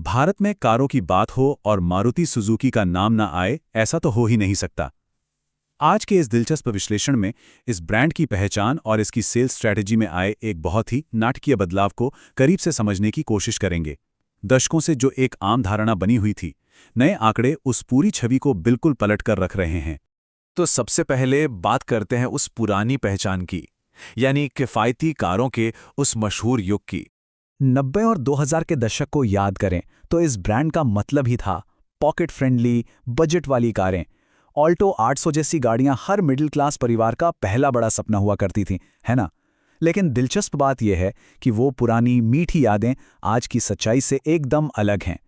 भारत में कारों की बात हो और मारुति सुजुकी का नाम ना आए, ऐसा तो हो ही नहीं सकता। आज के इस दिलचस्प विश्लेषण में इस ब्रांड की पहचान और इसकी सेल्स स्ट्रैटेजी में आए एक बहुत ही नाटकीय बदलाव को करीब से समझने की कोशिश करेंगे। दशकों से जो एक आम धारणा बनी हुई थी, नए आंकड़े उस पूरी छवि को बिल्कुल पलट कर रख रहे हैं। तो सबसे पहले बात करते हैं उस पुरानी पहचान की, यानी किफ़ायती कारों के उस मशहूर युग की। 90 और 2000 के दशक को याद करें तो इस ब्रांड का मतलब ही था पॉकेट फ्रेंडली, बजट वाली कारें। ऑल्टो 800 जैसी गाड़ियां हर मिडिल क्लास परिवार का पहला बड़ा सपना हुआ करती थीं, है ना? लेकिन दिलचस्प बात यह है कि वो पुरानी मीठी यादें आज की सच्चाई से एकदम अलग हैं।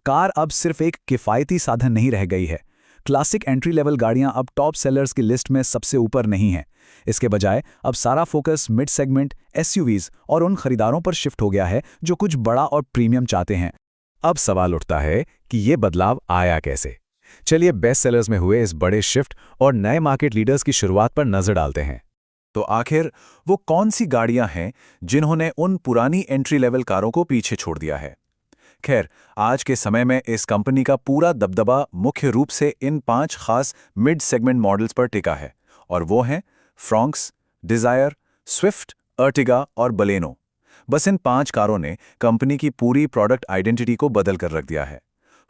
कार अब सिर्फ एक किफ़ायती साधन नहीं रह गई है। क्लासिक एंट्री लेवल गाड़ियां अब टॉप सेलर्स की लिस्ट में सबसे ऊपर नहीं हैं। इसके बजाय अब सारा फोकस मिड सेगमेंट, एसयूवीज और उन खरीदारों पर शिफ्ट हो गया है जो कुछ बड़ा और प्रीमियम चाहते हैं। अब सवाल उठता है कि ये बदलाव आया कैसे? चलिए बेस्ट सेलर्स में हुए इस बड़े शिफ्ट और नए मार्केट लीडर्स की शुरुआत पर नजर डालते हैं। तो आखिर वो कौन सी गाड़ियां हैं जिन्होंने उन पुरानी एंट्री लेवल कारों को पीछे छोड़ दिया है? खैर, आज के समय में इस कंपनी का पूरा दबदबा मुख्य रूप से इन 5 खास मिड सेगमेंट मॉडल्स पर टिका है, और वो हैं फ्रॉन्क्स, डिजायर, स्विफ्ट, अर्टिगा और बलेनो। बस इन 5 कारों ने कंपनी की पूरी प्रोडक्ट आइडेंटिटी को बदल कर रख दिया है।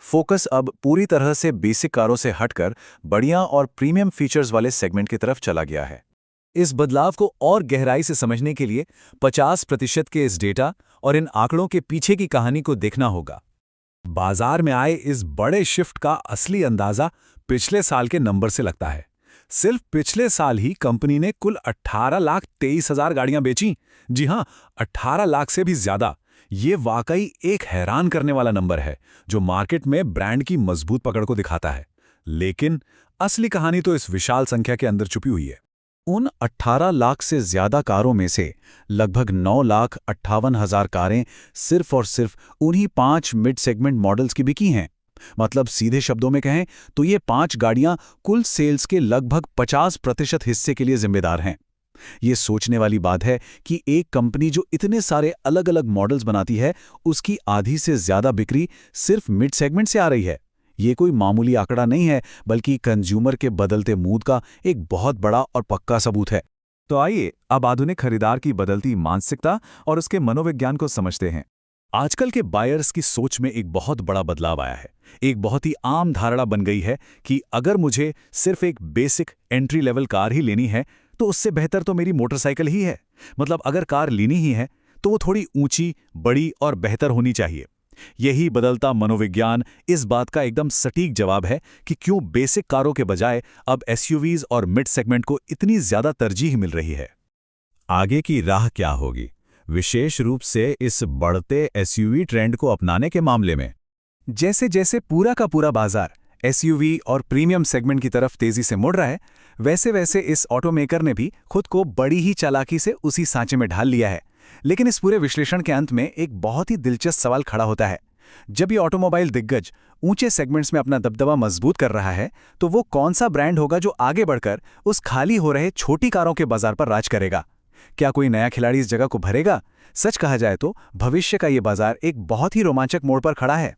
फोकस अब पूरी तरह से बेसिक कारों से हटकर बढ़िया और प्रीमियम फीचर्स वाले सेगमेंट की तरफ चला गया है। इस बदलाव को और गहराई से समझने के लिए 50% के इस डेटा और इन आंकड़ों के पीछे की कहानी को देखना होगा। बाजार में आए इस बड़े शिफ्ट का असली अंदाजा पिछले साल के नंबर से लगता है। सिर्फ पिछले साल ही कंपनी ने कुल 18,23,000 गाड़ियां बेचीं। जी हां, 18 लाख से भी ज्यादा। ये वाकई एक हैरान करने वाला नंबर है, जो मार्केट में ब्रांड की मजबूत पकड़ को दिखाता है। लेकिन असली कहानी तो इस विशाल संख्या के अंदर छुपी हुई है। उन 18 लाख से ज्यादा कारों में से लगभग 9,58,000 कारें सिर्फ और सिर्फ उन्हीं 5 मिड सेगमेंट मॉडल्स की बिकी हैं। मतलब सीधे शब्दों में कहें तो ये 5 गाड़ियां कुल सेल्स के लगभग 50% हिस्से के लिए जिम्मेदार हैं। ये सोचने वाली बात है कि एक कंपनी जो इतने सारे अलग अलग मॉडल्स बनाती है, उसकी आधी से ज्यादा बिक्री सिर्फ मिड सेगमेंट से आ रही है। ये कोई मामूली आंकड़ा नहीं है, बल्कि कंज्यूमर के बदलते मूड का एक बहुत बड़ा और पक्का सबूत है। तो आइए अब आधुनिक खरीदार की बदलती मानसिकता और उसके मनोविज्ञान को समझते हैं। आजकल के बायर्स की सोच में एक बहुत बड़ा बदलाव आया है। एक बहुत ही आम धारणा बन गई है कि अगर मुझे सिर्फ एक बेसिक एंट्री लेवल कार ही लेनी है, तो उससे बेहतर तो मेरी मोटरसाइकिल ही है। मतलब अगर कार लेनी ही है तो वो थोड़ी ऊंची, बड़ी और बेहतर होनी चाहिए। यही बदलता मनोविज्ञान इस बात का एकदम सटीक जवाब है कि क्यों बेसिक कारों के बजाय अब एसयूवीज और मिड सेगमेंट को इतनी ज्यादा तरजीह मिल रही है। आगे की राह क्या होगी, विशेष रूप से इस बढ़ते एसयूवी ट्रेंड को अपनाने के मामले में? जैसे जैसे पूरा का पूरा बाजार एसयूवी और प्रीमियम सेगमेंट की तरफ तेजी से मुड़ रहा है, वैसे वैसे इस ऑटोमेकर ने भी खुद को बड़ी ही चालाकी से उसी सांचे में ढाल लिया है। लेकिन इस पूरे विश्लेषण के अंत में एक बहुत ही दिलचस्प सवाल खड़ा होता है। जब ये ऑटोमोबाइल दिग्गज ऊंचे सेगमेंट्स में अपना दबदबा मजबूत कर रहा है, तो वो कौन सा ब्रांड होगा जो आगे बढ़कर उस खाली हो रहे छोटी कारों के बाजार पर राज करेगा? क्या कोई नया खिलाड़ी इस जगह को भरेगा? सच कहा जाए तो भविष्य का ये बाजार एक बहुत ही रोमांचक मोड़ पर खड़ा है।